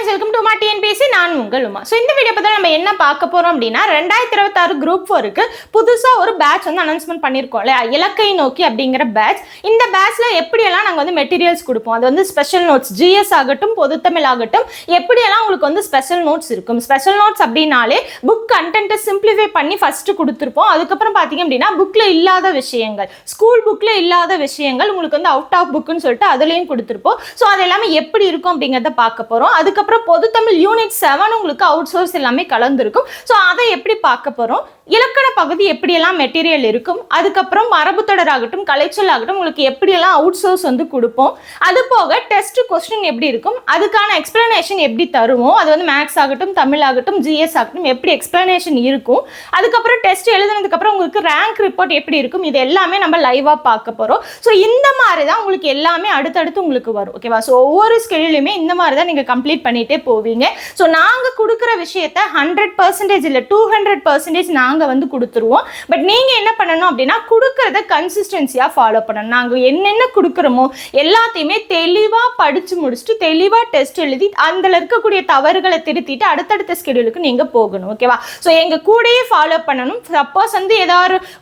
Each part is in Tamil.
வெல்கம் டு மா டிஎன்பிஎஸ்சி. நான் உங்கள் உமா. ஸோ இந்த வீடியோ பற்றி நம்ம என்ன பார்க்க போகிறோம் அப்படின்னா 2026 குரூப் 4க்கு புதுசாக ஒரு பேட்ச் வந்து அனௌன்ஸ்மெண்ட் பண்ணியிருக்கோம் இல்லையா, இலக்கை நோக்கி அப்படிங்கிற பேட்ச். இந்த பேட்ச்சில் எப்படியெல்லாம் நாங்கள் வந்து மெட்டீரியல்ஸ் கொடுப்போம், அது வந்து ஸ்பெஷல் நோட்ஸ் ஜிஎஸ் ஆகட்டும் பொதுத்தமிழ் ஆகட்டும், எப்படியெல்லாம் உங்களுக்கு வந்து ஸ்பெஷல் நோட்ஸ் இருக்கும். ஸ்பெஷல் நோட்ஸ் அப்படின்னாலே புக் கண்டென்ட்டை சிம்பிளிஃபை பண்ணி ஃபஸ்ட்டு கொடுத்துருப்போம். அதுக்கப்புறம் பார்த்தீங்க அப்படின்னா புக்கில் இல்லாத விஷயங்கள், ஸ்கூல் புக்கில் இல்லாத விஷயங்கள் உங்களுக்கு வந்து அவுட் ஆஃப் புக்குன்னு சொல்லிட்டு அதுலேயும் கொடுத்துருப்போம். ஸோ அது எல்லாமே எப்படி இருக்கும் அப்படிங்கிறத பார்க்க போகிறோம். அதுக்கப்புறம் பொதுத்தமிழ் யூனிட் 7 உங்களுக்கு அவுட் சோர்ஸ் எல்லாமே கலந்துருக்கும். ஸோ அதை எப்படி பார்க்க போகிறோம், இலக்கண பகுதி எப்படியெல்லாம் மெட்டீரியல் இருக்கும், அதுக்கப்புறம் மரபு தொடராகட்டும் கலைச்சொல் ஆகட்டும் உங்களுக்கு எப்படியெல்லாம் அவுட் சோர்ஸ் வந்து கொடுப்போம், அது போக டெஸ்ட் கொஸ்டின் எப்படி இருக்கும், அதுக்கான எக்ஸ்பிளனேஷன் எப்படி தருவோம், அது வந்து மேக்ஸ் ஆகட்டும் தமிழ் ஆகட்டும் ஜிஎஸ் ஆகட்டும் எப்படி எக்ஸ்பிளனேஷன் இருக்கும், அதுக்கப்புறம் டெஸ்ட் எழுதுனதுக்கப்புறம் உங்களுக்கு ரேங்க் ரிப்போர்ட் எப்படி இருக்கும், இது எல்லாமே நம்ம லைவாக பார்க்க போகிறோம். ஸோ இந்த மாதிரி தான் உங்களுக்கு எல்லாமே அடுத்தடுத்து உங்களுக்கு வரும். ஓகேவா? ஸோ ஒவ்வொரு ஸ்கெடியூலுமே இந்த மாதிரி தான் நீங்கள் கம்ப்ளீட் பண்ணிகிட்டே போவீங்க. ஸோ நாங்கள் கொடுக்குற விஷயத்த 100% இல்லை 200% நாங்கள் வந்து கொடுத்துருவோம். பட் நீங்கள் என்ன பண்ணணும் அப்படின்னா கொடுக்கறத கன்சிஸ்டன்சியாக ஃபாலோ பண்ணணும். நாங்கள் என்னென்ன கொடுக்குறோமோ எல்லாத்தையுமே தெளிவாக படித்து முடிச்சுட்டு தெளிவாக டெஸ்ட் எழுதி அதில் இருக்கக்கூடிய தவறுகளை திருத்திட்டு அடுத்தடுத்த ஸ்கெடியூலுக்கு நீங்கள் போகணும். ஓகேவா? ஸோ எங்கள் கூடயே ஃபாலோ பண்ணணும். சப்போஸ் வந்து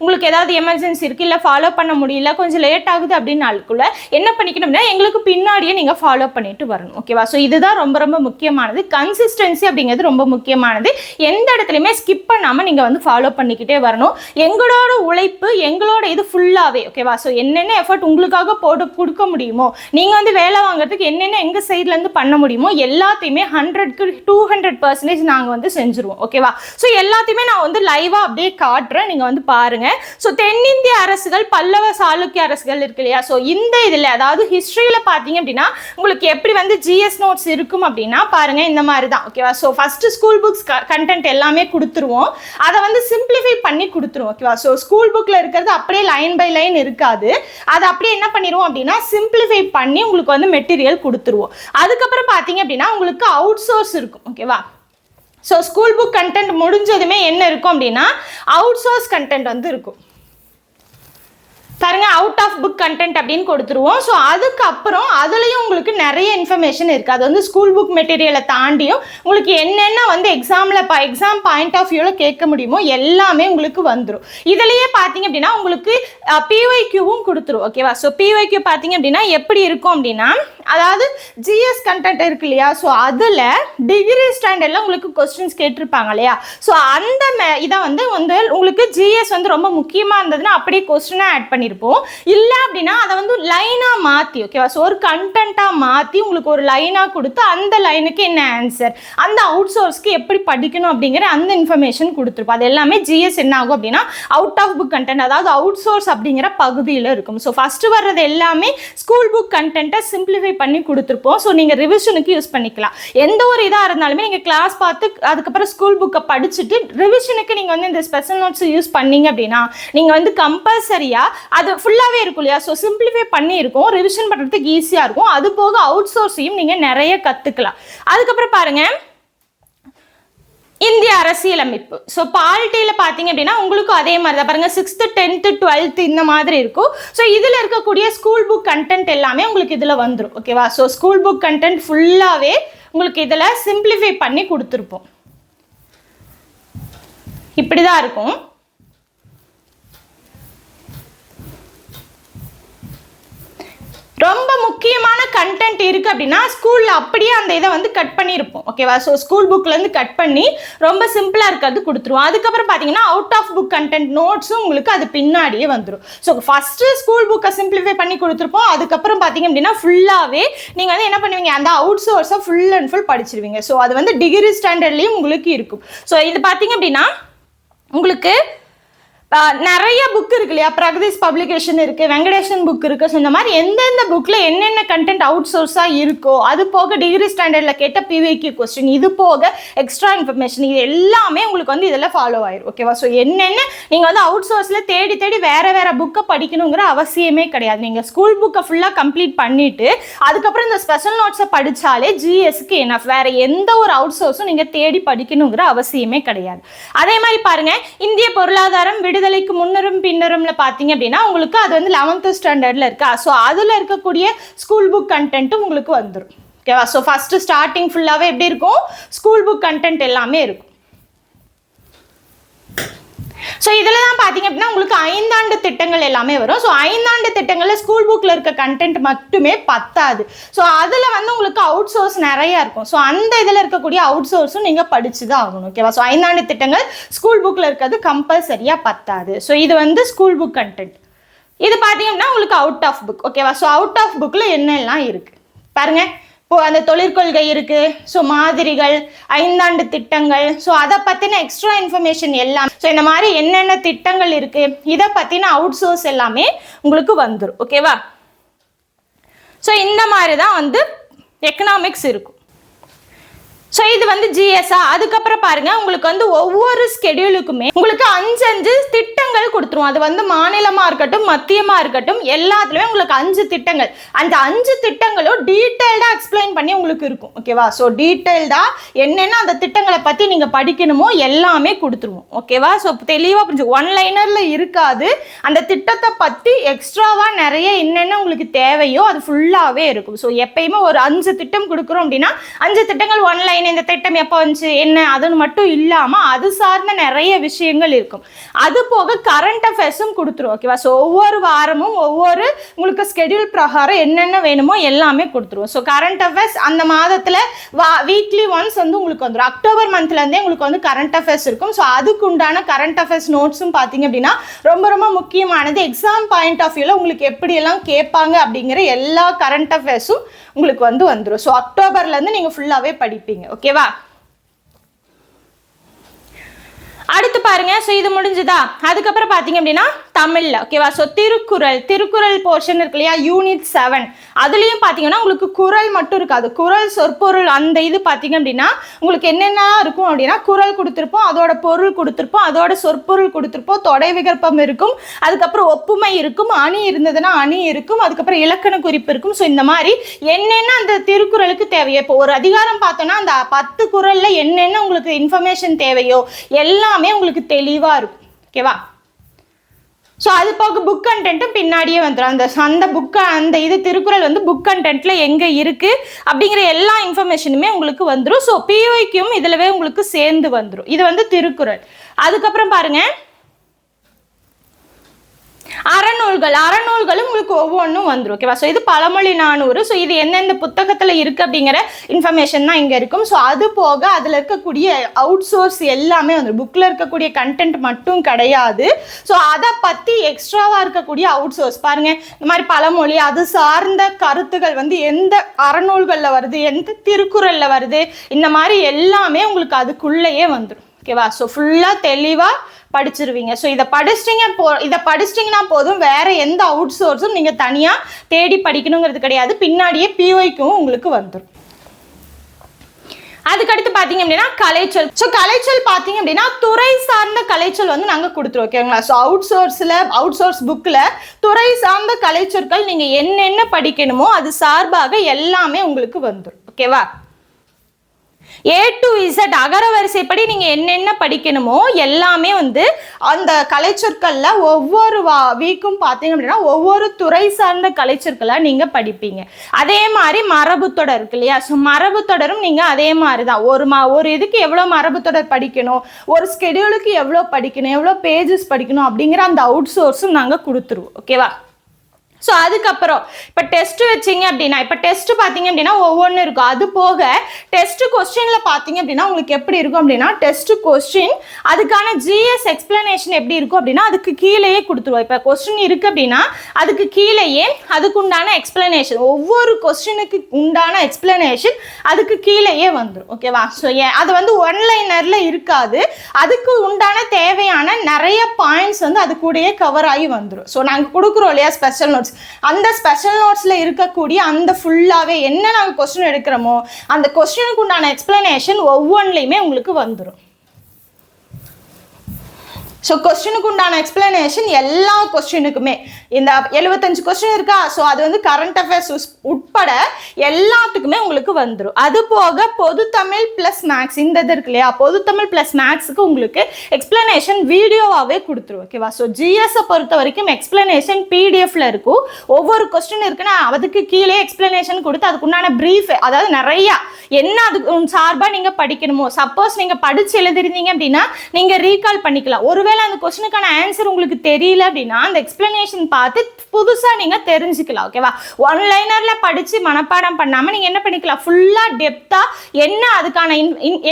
உங்களுக்கு ஏதாவது எமர்ஜென்சி இருக்குது, இல்லை ஃபாலோ பண்ண முடியல, கொஞ்சம் லேட் ஆகுது அப்படின்னாலுக்குள்ள என்ன பண்ணிக்கணும் அப்படின்னா எங்களுக்கு பின்னாடியே நீங்கள் ஃபாலோ பண்ணிட்டு வரணும். ஓகேவா? ஸோ இதுதான் ரொம்ப ரொம்ப முக்கியமானது. கன்சிஸ்டன்சி அப்படிங்கிறது ரொம்ப முக்கியமானது. எந்த இடத்துலையுமே ஸ்கிப் பண்ணாமல் நீங்கள் வந்து ஃபாலோ பண்ணிக்கிட்டே வரணும். எங்களோட உழைப்பு எங்களோட இது ஃபுல்லாகவே. ஓகேவா? ஸோ என்னென்ன எஃபர்ட் உங்களுக்காக கொடுக்க முடியுமோ, நீங்கள் வந்து வேலை வாங்குறதுக்கு என்னென்ன எங்கள் சைட்லேருந்து பண்ண முடியுமோ எல்லாத்தையுமே 100க்கு 200% நாங்கள் வந்து செஞ்சுருவோம். ஓகேவா? ஸோ எல்லாத்தையுமே நான் வந்து லைவாக அப்படியே காட்டுறேன், நீங்கள் வந்து பாருங்கள். ஸோ தென்னிந்திய அரசுகள் பல்லவ சாளுக்கிய அரசுகள் இருக்கு இல்லையா, ஸோ இந்த இதில் அதாவது ஹிஸ்ட்ரியில் பார்த்தீங்க அப்படின்னா உங்களுக்கு எப்படி வந்து ஜிஎஸ் நோட்ஸ் இருக்கும் அப்படின்னா பாருங்க இந்த மாதிரி தான். ஓகேவா? So first school books content எல்லாமே கொடுத்துருவோம், அதை வந்து சிம்பிளிஃபை பண்ணி கொடுத்துருவோம். ஓகேவா? ஸோ ஸ்கூல் புக்கில் இருக்கிறது அப்படியே லைன் பை லைன் இருக்காது, அதை அப்படியே என்ன பண்ணிடுவோம் அப்படின்னா சிம்பிளிஃபை பண்ணி உங்களுக்கு வந்து மெட்டீரியல் கொடுத்துருவோம். அதுக்கப்புறம் பார்த்தீங்க அப்படின்னா உங்களுக்கு அவுட் சோர்ஸ் இருக்கும். ஓகேவா? ஸோ ஸ்கூல் புக் கண்டென்ட் முடிஞ்சதுமே என்ன இருக்கும் அப்படின்னா அவுட் சோர்ஸ் கண்டென்ட் வந்து இருக்கும். பாருங்க, அவுட் ஆஃப் புக் கண்டென்ட் அப்படின்னு கொடுத்துருவோம். ஸோ அதுக்கப்புறம் அதுலேயும் உங்களுக்கு நிறைய இன்ஃபர்மேஷன் இருக்குது. அது வந்து ஸ்கூல் புக் மெட்டீரியலை தாண்டியும் உங்களுக்கு என்னென்ன வந்து எக்ஸாம் பாயிண்ட் ஆஃப் வியூவில் கேட்க முடியுமோ எல்லாமே உங்களுக்கு வந்துடும். இதுலேயே பார்த்தீங்க அப்படின்னா உங்களுக்கு பிஒய்க்யூவும் கொடுத்துரும். ஓகேவா? ஸோ பிஒய்க்யூ பார்த்தீங்க அப்படின்னா எப்படி இருக்கும் அப்படின்னா அதாவது ஜிஎஸ் கண்டென்ட் இருக்கு இல்லையா, ஸோ அதில் டிகிரி ஸ்டாண்டர்டில் உங்களுக்கு கொஸ்டின்ஸ் கேட்டிருப்பாங்க இல்லையா, ஸோ அந்த இதை வந்து உங்களுக்கு ஜிஎஸ் வந்து ரொம்ப முக்கியமாக இருந்ததுன்னா அப்படியே கொஸ்டினாக ஆட் பண்ணியிருப்போம். இல்லை அப்படின்னா அதை வந்து லைனாக மாற்றி, ஓகேவா, ஸோ ஒரு கண்டென்ட்டாக மாற்றி உங்களுக்கு ஒரு லைனாக கொடுத்து அந்த லைனுக்கு என்ன ஆன்சர், அந்த அவுட் சோர்ஸ்க்கு எப்படி படிக்கணும் அப்படிங்கிற அந்த இன்ஃபர்மேஷன் கொடுத்துருப்போம். அது எல்லாமே ஜிஎஸ் என்ன ஆகும் அப்படின்னா அவுட் ஆஃப் புக் கண்டென்ட் அதாவது அவுட் சோர்ஸ் அப்படிங்கிற பகுதியில் இருக்கும். ஸோ ஃபஸ்ட்டு வர்றது எல்லாமே ஸ்கூல் புக் கண்டென்ட்டை சிம்பிளிஃபை பண்ணி கொடுத்துருப்போம். ஸோ நீங்கள் ரிவிஷனுக்கு யூஸ் பண்ணிக்கலாம். எந்த ஒரு இதாக இருந்தாலுமே நீங்கள் கிளாஸ் பார்த்து அதுக்கப்புறம் ஸ்கூல் புக்கை படிச்சுட்டு ரிவிஷனுக்கு நீங்கள் வந்து இந்த ஸ்பெஷல் நோட்ஸ் யூஸ் பண்ணீங்க அப்படின்னா நீங்கள் வந்து கம்பல்சரியாக அது ஃபுல்லாகவே இருக்கும் இல்லையா, ஸோ சிம்பிளிஃபை பண்ணியிருக்கோம், ரிவிஷன் பண்ணுறதுக்கு ஈஸியாக இருக்கும். அது போக அவுட் சோர்ஸையும் நீங்கள் நிறைய கற்றுக்கலாம். அதுக்கப்புறம் பாருங்கள் இந்திய அரசியலமைப்பு. ஸோ பாலிட்டியில் பார்த்தீங்க அப்படின்னா உங்களுக்கும் அதே மாதிரி தான் பாருங்கள் 6th 10th 12th இந்த மாதிரி இருக்கும். ஸோ இதில் இருக்கக்கூடிய ஸ்கூல் புக் கண்டென்ட் எல்லாமே உங்களுக்கு இதில் வந்துடும். ஓகேவா? ஸோ ஸ்கூல் புக் கண்டென்ட் ஃபுல்லாகவே உங்களுக்கு இதில் சிம்பிளிஃபை பண்ணி கொடுத்துருப்போம். இப்படி தான் இருக்கும். ரொம்ப முக்கியமான கண்டென்ட் இருக்குது அப்படின்னா ஸ்கூலில் அப்படியே அந்த இதை வந்து கட் பண்ணியிருப்போம். ஓகேவா? ஸோ ஸ்கூல் புக்லேருந்து கட் பண்ணி ரொம்ப சிம்பிளாக இருக்கிறது கொடுத்துருவோம். அதுக்கப்புறம் பார்த்தீங்கன்னா அவுட் ஆஃப் புக் கண்டென்ட் நோட்ஸும் உங்களுக்கு அது பின்னாடியே வந்துடும். ஸோ ஃபஸ்ட்டு ஸ்கூல் புக்கை சிம்பிளிஃபை பண்ணி கொடுத்துருப்போம். அதுக்கப்புறம் பார்த்தீங்க அப்படின்னா ஃபுல்லாகவே நீங்கள் வந்து என்ன பண்ணுவீங்க, அந்த அவுட் சோர்ஸை ஃபுல் அண்ட் ஃபுல் படிச்சிருவீங்க. ஸோ அது வந்து டிகிரி ஸ்டாண்டர்ட்லேயும் உங்களுக்கு இருக்கும். ஸோ இது பார்த்தீங்க அப்படின்னா உங்களுக்கு நிறைய புக் இருக்கு இல்லையா, பிரகதீஷ் பப்ளிகேஷன் இருக்குது, வெங்கடேஷன் புக் இருக்குது. ஸோ இந்த மாதிரி எந்தெந்த புக்கில் என்னென்ன கண்டென்ட் அவுட் சோர்ஸாக இருக்கோ அது போக டிகிரி ஸ்டாண்டர்டில் கேட்ட பிவிக்யூ கொஸ்டின், இது போக எக்ஸ்ட்ரா இன்ஃபர்மேஷன், இது எல்லாமே உங்களுக்கு வந்து இதில் ஃபாலோ ஆயிரும். ஓகேவா? ஸோ என்னென்ன நீங்கள் வந்து அவுட் சோர்ஸில் தேடி தேடி வேறு புக்கை படிக்கணுங்கிற அவசியமே கிடையாது. நீங்கள் ஸ்கூல் புக்கை ஃபுல்லாக கம்ப்ளீட் பண்ணிவிட்டு அதுக்கப்புறம் இந்த ஸ்பெஷல் நோட்ஸை படித்தாலே ஜிஎஸ்க்கு என்ன வேறு எந்த ஒரு அவுட் சோர்ஸும் நீங்கள் தேடி படிக்கணுங்கிற அவசியமே கிடையாது. அதே மாதிரி பாருங்கள் இந்திய பொருளாதாரம் விடுதலைக்கு முன்னரும் பின்னரும்ல பார்த்தீங்க அப்படின்னா உங்களுக்கு அது வந்து 11th ஸ்டாண்டர்டில் இருக்கா, ஸோ அதில் இருக்கக்கூடிய ஸ்கூல் புக் கண்டென்ட்டும் உங்களுக்கு வந்துடும். ஓகேவா. ஸோ ஃபர்ஸ்ட் ஸ்டார்டிங் ஃபுல்லாகவே எப்படி இருக்கும், ஸ்கூல் புக் கண்டென்ட் எல்லாமே இருக்கும். ஸோ இதில் தான் பார்த்தீங்க அப்படின்னா உங்களுக்கு 5 ஆண்டு திட்டங்கள் எல்லாமே வரும். ஸோ 5 ஆண்டு திட்டங்களில் ஸ்கூல் புக்கில் இருக்க கண்டென்ட் மட்டுமே பத்தாது. ஸோ அதில் வந்து உங்களுக்கு அவுட் சோர்ஸ் நிறையா இருக்கும். ஸோ அந்த இதில் இருக்கக்கூடிய அவுட் சோர்ஸும் நீங்கள் படிச்சு தான் ஆகணும். ஓகேவா. ஸோ 5 ஆண்டு திட்டங்கள் ஸ்கூல் புக்கில் இருக்கிறது கம்பல்சரியாக பத்தாது. ஸோ இது வந்து ஸ்கூல் புக் கண்டென்ட். இது பார்த்தீங்க அப்படின்னா உங்களுக்கு அவுட் ஆஃப் புக். ஓகேவா. ஸோ அவுட் ஆஃப் புக்கில் என்னெல்லாம் இருக்குது பாருங்க. இப்போ அந்த தொழிற்கொள்கை இருக்கு, ஸோ மாதிரிகள், 5 ஆண்டு திட்டங்கள், ஸோ அதை பற்றின எக்ஸ்ட்ரா இன்ஃபர்மேஷன் எல்லாம், ஸோ இந்த மாதிரி என்னென்ன திட்டங்கள் இருக்கு இதை பற்றின அவுட் சோர்ஸ் எல்லாமே உங்களுக்கு வந்துடும். ஓகேவா. ஸோ இந்த மாதிரி தான் வந்து எக்கனாமிக்ஸ் இருக்கும். ஸோ இது வந்து ஜிஎஸ்ஆ. அதுக்கப்புறம் பாருங்க உங்களுக்கு வந்து ஒவ்வொரு ஸ்கெடியூலுக்குமே உங்களுக்கு 5 திட்டங்கள் கொடுத்துருவோம். அது வந்து மாநிலமா இருக்கட்டும் மத்தியமா இருக்கட்டும் எல்லாத்துலயுமே உங்களுக்கு 5 திட்டங்கள். அந்த 5 திட்டங்களும் டீட்டெயில்டா எக்ஸ்பிளைன் பண்ணி உங்களுக்கு இருக்கும். ஓகேவா. ஸோ டீட்டெயில்டா என்னென்ன அந்த திட்டங்களை பத்தி நீங்க படிக்கணுமோ எல்லாமே கொடுத்துருவோம். ஓகேவா. ஸோ தெளிவா புரிஞ்சு ஒன் லைனர்ல இருக்காது. அந்த திட்டத்தை பத்தி எக்ஸ்ட்ராவா நிறைய என்னென்ன உங்களுக்கு தேவையோ அது ஃபுல்லாவே இருக்கும். ஸோ எப்பயுமே ஒரு 5 திட்டம் கொடுக்குறோம் அப்படின்னா 5 திட்டங்கள் ஒன் லைன், இந்த திட்டம் எப்போ வந்துச்சு என்ன அதுன்னு மட்டும் இல்லாம அது சார்ந்த நிறைய விஷயங்கள் இருக்கும். அது போக கரண்ட் அஃபேர்ஸும் கொடுத்துரும். ஓகேவா. ஸோ ஒவ்வொரு வாரமும் ஒவ்வொரு உங்களுக்கு ஸ்கெடியூல் பிரகாரம் என்னென்ன வேணுமோ எல்லாமே கொடுத்துருவோம். ஸோ கரண்ட் அஃபேர்ஸ் அந்த மாதத்துல வீக்லி ஒன்ஸ் வந்து உங்களுக்கு வந்துடும். அக்டோபர் மந்த்ல இருந்தே உங்களுக்கு வந்து கரண்ட் அஃபேர்ஸ் இருக்கும். ஸோ அதுக்கு உண்டான கரண்ட் அஃபேர்ஸ் நோட்ஸும் பார்த்தீங்க அப்படின்னா ரொம்ப ரொம்ப முக்கியமானது. எக்ஸாம் பாயிண்ட் ஆஃப் வியூல உங்களுக்கு எப்படி எல்லாம் கேட்பாங்க அப்படிங்கிற எல்லா கரண்ட் அஃபேர்ஸும் உங்களுக்கு வந்து வந்துடும். ஸோ அக்டோபர்ல இருந்து நீங்க ஃபுல்லாவே படிப்பீங்க. ஓகேவா. அடுத்து பாருங்க. ஸோ இது முடிஞ்சுதா. அதுக்கப்புறம் பார்த்தீங்க அப்படின்னா தமிழ்ல. ஓகேவா. ஸோ திருக்குறள் போர்ஷன் இருக்கு இல்லையா, யூனிட் 7 அதுலயும் பார்த்தீங்கன்னா உங்களுக்கு குறள் மட்டும் இருக்காது. குறள் சொற்பொருள் அந்த இது பார்த்தீங்க அப்படின்னா உங்களுக்கு என்னென்ன இருக்கும் அப்படின்னா குறள் கொடுத்துருப்போம், அதோட பொருள் கொடுத்துருப்போம், அதோட சொற்பொருள் கொடுத்துருப்போம், தொடை விகற்பம் இருக்கும், அதுக்கப்புறம் ஒப்புமை இருக்கும், அணி இருந்ததுன்னா அணி இருக்கும், அதுக்கப்புறம் இலக்கண குறிப்பு இருக்கும். ஸோ இந்த மாதிரி என்னென்ன அந்த திருக்குறளுக்கு தேவையோ, இப்போ ஒரு அதிகாரம் பார்த்தோம்னா அந்த 10 குறள்ல என்னென்ன உங்களுக்கு இன்ஃபர்மேஷன் தேவையோ எல்லாமே உங்களுக்கு தெளிவா இருக்கும். ஓகேவா. ஸோ அது போக புக் கண்டென்ட்டும் பின்னாடியே வந்துடும். அந்த புக்கை அந்த இது திருக்குறள் வந்து புக் கண்டென்ட்ல எங்கே இருக்கு அப்படிங்கிற எல்லா இன்ஃபர்மேஷனுமே உங்களுக்கு வந்துடும். ஸோ பிஒய்க்கும் இதுலவே உங்களுக்கு சேர்ந்து வந்துடும். இது வந்து திருக்குறள். அதுக்கப்புறம் பாருங்க அறநூல்களும் உங்களுக்கு ஒவ்வொன்றும் வந்துடும். ஓகேவா. ஸோ இது பழமொழி 400. ஸோ இது எந்தெந்த புத்தகத்தில் இருக்கு அப்படிங்கிற இன்ஃபர்மேஷன் தான் இங்கே இருக்கும். ஸோ அது போக அதில் இருக்கக்கூடிய அவுட் சோர்ஸ் எல்லாமே வந்துடும். புக்கில் இருக்கக்கூடிய கண்டென்ட் மட்டும் கிடையாது. ஸோ அதை பற்றி எக்ஸ்ட்ராவாக இருக்கக்கூடிய அவுட் சோர்ஸ் பாருங்க. இந்த மாதிரி பழமொழி அது சார்ந்த கருத்துக்கள் வந்து எந்த அறநூல்களில் வருது, எந்த திருக்குறளில் வருது, இந்த மாதிரி எல்லாமே உங்களுக்கு அதுக்குள்ளேயே வந்துடும். ஓகேவா. ஸோ ஃபுல்லாக தெளிவாக படிச்சிருவீங்க. ஸோ இதை படிச்சிட்டிங்கன்னா போதும். வேற எந்த அவுட் சோர்ஸும் நீங்க தனியா தேடி படிக்கணுங்கிறது கிடையாது. பின்னாடியே பிஒய்க்கும் உங்களுக்கு வந்துடும். அதுக்கடுத்து பார்த்தீங்க அப்படின்னா கலைச்சொல். ஸோ கலைச்சொல் பார்த்தீங்க அப்படின்னா துறை சார்ந்த கலைச்சொல் வந்து நாங்கள் கொடுத்துருவோம். ஓகேங்களா. ஸோ அவுட் சோர்ஸ் புக்கில் துறை சார்ந்த கலைச்சொற்கள் நீங்கள் என்னென்ன படிக்கணுமோ அது சார்பாக எல்லாமே உங்களுக்கு வந்துடும். ஓகேவா. A to Z அகர வரிசைப்படி நீங்கள் என்னென்ன படிக்கணுமோ எல்லாமே வந்து அந்த கலைச்சொற்கள்ல ஒவ்வொரு வீக்கும் பார்த்தீங்க அப்படின்னா ஒவ்வொரு துறை சார்ந்த கலைச்சொற்களாக நீங்கள் படிப்பீங்க. அதே மாதிரி மரபு தொடர் இருக்கு இல்லையா. ஸோ மரபு தொடரும் நீங்கள் அதே மாதிரி தான் ஒரு இதுக்கு எவ்வளோ மரபு தொடர் படிக்கணும், ஒரு ஸ்கெடியூலுக்கு எவ்வளோ படிக்கணும், எவ்வளோ பேஜஸ் படிக்கணும் அப்படிங்கிற அந்த அவுட் சோர்ஸும் நாங்கள் கொடுத்துருவோம். ஓகேவா. ஸோ அதுக்கப்புறம் இப்போ டெஸ்ட் வச்சிங்க அப்படின்னா இப்போ டெஸ்ட் பார்த்தீங்க அப்படின்னா ஒவ்வொன்றும் இருக்கும். அது போக டெஸ்ட் கொஸ்டினில் பார்த்தீங்க அப்படின்னா உங்களுக்கு எப்படி இருக்கும் அப்படின்னா டெஸ்ட் கொஸ்டின் அதுக்கான ஜிஎஸ் எக்ஸ்பிளனேஷன் எப்படி இருக்கும் அப்படின்னா அதுக்கு கீழேயே கொடுத்துருவோம். இப்போ கொஸ்டின் இருக்குது அப்படின்னா அதுக்கு கீழேயே அதுக்கு உண்டான எக்ஸ்பிளனேஷன், ஒவ்வொரு கொஸ்டினுக்கு உண்டான எக்ஸ்பிளனேஷன் அதுக்கு கீழேயே வந்துடும். ஓகேவா. ஸோ அது வந்து ஒன்லைனரில் இருக்காது. அதுக்கு உண்டான தேவையான நிறைய பாயிண்ட்ஸ் வந்து அது கூடயே கவர் ஆகி வந்துடும். ஸோ நாங்கள் கொடுக்குறோம் இல்லையா ஸ்பெஷல் நோட்ஸ், அந்த ஸ்பெஷல் நோட்ஸ்ல இருக்கக்கூடிய அந்த ஃபுல்லாவே என்ன நாங்கள் கொஸ்டின் எடுக்கிறோமோ அந்த கொஸ்டினுக்கு உண்டான எக்ஸ்பிளனேஷன் ஒவ்வொன்றிலையுமே உங்களுக்கு வந்துடும். ஸோ கொஸ்டினுக்கு உண்டான எக்ஸ்பிளனேஷன் எல்லா கொஸ்டினுக்குமே இந்த 75 கொஸ்டின் இருக்கா, ஸோ அது வந்து கரண்ட் அஃபேர்ஸ் உட்பட எல்லாத்துக்குமே உங்களுக்கு வந்துடும். அது போக பொது தமிழ் பிளஸ் மேக்ஸ் இந்த இது இருக்கு இல்லையா, பொது தமிழ் பிளஸ் மேக்ஸுக்கு உங்களுக்கு எக்ஸ்பிளனேஷன் வீடியோவாகவே கொடுத்துரும். ஓகேவா? ஸோ ஜிஎஸ்ஸை பொறுத்த வரைக்கும் எக்ஸ்பிளனேஷன் பிடிஎஃப்ல இருக்கும். ஒவ்வொரு கொஸ்டின் இருக்குன்னா அதுக்கு கீழே எக்ஸ்பிளனேஷன் கொடுத்து அதுக்குண்டான ப்ரீஃப், அதாவது நிறையா என்ன அதுக்கு சார்பாக நீங்கள் படிக்கணுமோ, சப்போஸ் நீங்கள் படித்து எழுதிருந்தீங்க அப்படின்னா நீங்கள் ரீகால் பண்ணிக்கலாம். ஒருவேளை அந்த கொஸ்டினுக்கான ஆன்சர் உங்களுக்கு தெரியல அப்படின்னா அந்த எக்ஸ்பிளனேஷன் பார்த்து புதுசாக நீங்கள் தெரிஞ்சுக்கலாம். ஓகேவா? ஒன் லைனரில் படித்து மனப்பாடம் பண்ணாமல் நீங்கள் என்ன பண்ணிக்கலாம், ஃபுல்லாக டெப்த்தாக என்ன அதுக்கான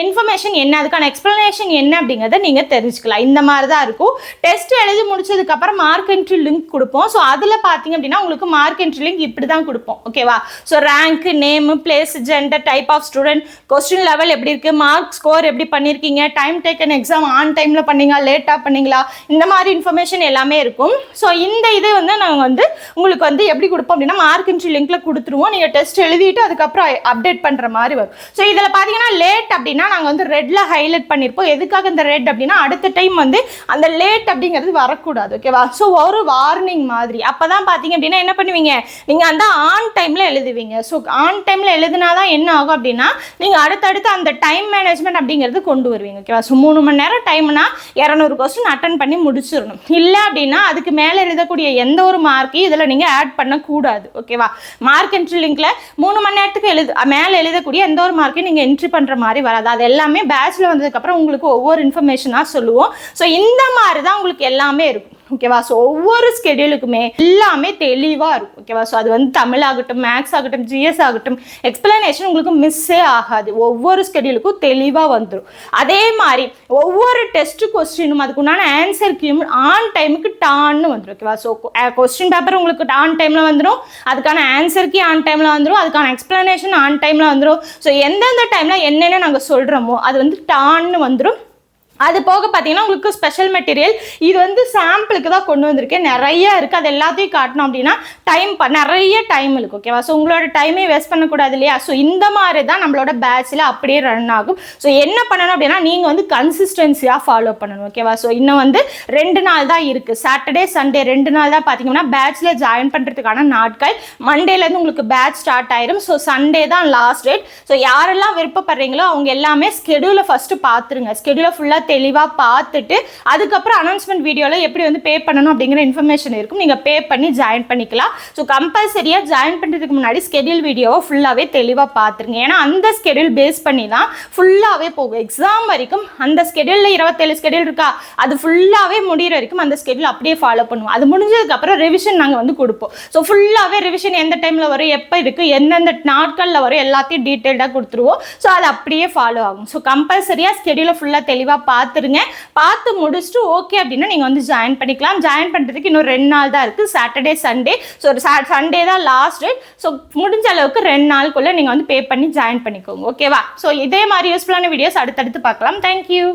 இன்ஃபர்மேஷன் என்ன, அதுக்கான எக்ஸ்பிளனேஷன் என்ன அப்படிங்கிறத நீங்கள் தெரிஞ்சுக்கலாம். இந்த மாதிரி தான் இருக்கும். டெஸ்ட் எழுதி முடிச்சதுக்கப்புறம் மார்க் என்ட்ரி லிங்க் கொடுப்போம். ஸோ அதில் பார்த்தீங்க அப்படின்னா உங்களுக்கு மார்க் என்ட்ரி லிங்க் இப்படி தான் கொடுப்போம். ஓகேவா? So rank, name, place, gender, type of student, question level எப்படி இருக்குது, மார்க் ஸ்கோர் எப்படி பண்ணியிருக்கீங்க, டைம் டேக்கன் எக்ஸாம் ஆன் டைமில் பண்ணீங்களா லேட்டாக பண்ணீங்களா, இந்த மாதிரி இன்ஃபர்மேஷன் எல்லாமே இருக்கும். ஸோ இந்த இது வந்து நாங்கள் வந்து உங்களுக்கு வந்து எப்படி கொடுப்போம் அப்படின்னா மார்க் என்ட்ரி லிங்க்ல கொடுத்துருவோம். நீங்கள் டெஸ்ட் எழுதிட்டு அதுக்கப்புறம் அப்டேட் பண்ணுற மாதிரி வரும். ஸோ இதில் பார்த்தீங்கன்னா லேட் அப்படின்னா நாங்கள் வந்து ரெட்ல ஹைலைட் பண்ணியிருப்போம். எதுக்காக இந்த ரெட் அப்படின்னா அடுத்த டைம் வந்து அந்த லேட் அப்படிங்கிறது வரக்கூடாது. ஓகேவா? ஸோ ஒரு வார்னிங் மாதிரி. அப்போ தான் பார்த்தீங்க அப்படின்னா என்ன பண்ணுவீங்க, நீங்கள் அந்த ஆன் டைமில் எழுதுவீங்க. ஸோ ஆன் டைமில் எழுதுனாதான் என்ன ஆகும் அப்படின்னா நீங்கள் அடுத்தடுத்து அந்த டைம் மேனேஜ்மெண்ட் அப்படிங்கிறது கொண்டு வருவீங்க. ஓகேவா? ஸோ 3 மணி நேரம் டைம்னா 200 கொஸ்டின் அட்டன் பண்ணி முடிச்சிடணும். இல்லை அப்படின்னா அதுக்கு மேலே எழுதக்கூடிய எந்த ஒரு மார்க்கையும் இதில் நீங்கள் ஆட் பண்ணக்கூடாது. ஓகேவா? மார்க் என்ட்ரி லிங்க்ல 3 மணி நேரத்துக்கு மேலே எழுதக்கூடிய எந்த ஒரு மார்க்கையும் நீங்கள் என்ட்ரி பண்ணுற மாதிரி வராது. அது எல்லாமே பேட்ச்ல வந்ததுக்கப்புறம் உங்களுக்கு ஒவ்வொரு இன்ஃபர்மேஷனாக சொல்லுவோம். ஸோ இந்த மாதிரி தான் உங்களுக்கு எல்லாமே இருக்கும். ஓகேவா? ஸோ ஒவ்வொரு ஸ்கெடியூலுக்குமே எல்லாமே தெளிவாக இருக்கும். ஓகேவா? ஸோ அது வந்து தமிழ் ஆகட்டும், மேக்ஸ் ஆகட்டும், ஜிஎஸ் ஆகட்டும், எக்ஸ்பிளனேஷன் உங்களுக்கு மிஸ்ஸே ஆகாது. ஒவ்வொரு ஸ்கெடியூலுக்கும் தெளிவாக வந்துடும். அதே மாதிரி ஒவ்வொரு டெஸ்ட் கொஸ்டினும் அதுக்குண்டான ஆன்சர் கீயும் ஆன் டைமுக்கு டான்னு வந்துடும். ஓகேவா? ஸோ கொஸ்டின் பேப்பர் உங்களுக்கு ஆன் டைமில் வந்துடும், அதுக்கான ஆன்சர் கீ ஆன் டைமில் வந்துடும், அதுக்கான எக்ஸ்பிளனேஷன் ஆன் டைமில் வந்துடும். ஸோ எந்தெந்த டைமில் என்னென்ன நாங்கள் சொல்கிறோமோ அது வந்து டான்னு வந்துடும். அது போக பார்த்தீங்கன்னா உங்களுக்கு ஸ்பெஷல் மெட்டீரியல் இது வந்து சாம்பிளுக்கு தான் கொண்டு வந்திருக்கேன். நிறைய இருக்குது. அது எல்லாத்தையும் காட்டணும் அப்படின்னா நிறைய டைம் இருக்குது. ஓகேவா? ஸோ உங்களோட டைமே வேஸ்ட் பண்ணக்கூடாது இல்லையா? ஸோ இந்த மாதிரி தான் நம்மளோட பேட்சில் அப்படியே ரன் ஆகும். ஸோ என்ன பண்ணணும் அப்படின்னா நீங்கள் வந்து கன்சிஸ்டன்சியாக ஃபாலோ பண்ணணும். ஓகேவா? ஸோ இன்னும் வந்து 2 நாள் தான் இருக்குது. சாட்டர்டே சண்டே 2 நாள் தான் பார்த்தீங்கன்னா பேட்சில் ஜாயின் பண்ணுறதுக்கான நாட்கள். மண்டேலேருந்து உங்களுக்கு பேட்ச் ஸ்டார்ட் ஆயிரும். ஸோ சண்டே தான் லாஸ்ட் டேட். ஸோ யாரெல்லாம் விருப்பப்படுறீங்களோ அவங்க எல்லாமே ஸ்கெடியூலை ஃபஸ்ட்டு பார்த்துருங்க. ஸ்கெடியூலை ஃபுல்லாக தெளிவாக பார்த்துட்டு அதுக்கப்புறம் அனௌன்ஸ்மெண்ட் வீடியோவில் எப்படி வந்து பே பண்ணணும் அப்படிங்கிற இன்ஃபர்மேஷன் இருக்கும். நீங்கள் பே பண்ணி ஜாயின் பண்ணிக்கலாம். ஸோ கம்பல்சரியாக ஜாயின் பண்ணுறதுக்கு முன்னாடி ஸ்கெடியூல் வீடியோவை ஃபுல்லாகவே தெளிவாக பார்த்துருங்க. ஏன்னா அந்த ஸ்கெடியூல் பேஸ் பண்ணி தான் ஃபுல்லாகவே போகும். எக்ஸாம் வரைக்கும் அந்த ஸ்கெடியூலில் 27 ஸ்கெடியூல் இருக்கா, அது ஃபுல்லாகவே முடிகிற வரைக்கும் அந்த ஸ்கெடியூல் அப்படியே ஃபாலோ பண்ணுவோம். அது முடிஞ்சதுக்கப்புறம் ரிவிஷன் நாங்கள் வந்து கொடுப்போம். ஸோ ஃபுல்லாகவே ரிவிஷன் எந்த டைமில் வரும், எப்போ இருக்குது, எந்தெந்த நாட்களில் வரும் எல்லாத்தையும் டீட்டெயில்டாக கொடுத்துருவோம். ஸோ அது அப்படியே ஃபாலோ ஆகும். ஸோ கம்பல்சரியாக ஸ்கெடியூலை ஃபுல்லாக தெளிவாக பார்த்துருங்க. பார்த்து முடிச்சுட்டு ஓகே அப்படின்னா நீங்கள் வந்து ஜாயின் பண்ணிக்கலாம். ஜாயின் பண்ணுறதுக்கு இன்னும் 2 நாள் தான் இருக்குது. Saturday Sunday. ஸோ சண்டே தான் லாஸ்ட் டேட். ஸோ முடிஞ்ச அளவுக்கு 2 நாளுக்குள்ளே நீங்கள் வந்து பே பண்ணி ஜாயின் பண்ணிக்கோங்க. ஓகேவா? ஸோ இதே மாதிரி யூஸ்ஃபுல்லான வீடியோஸ் அடுத்தடுத்து பார்க்கலாம். தேங்க்யூ.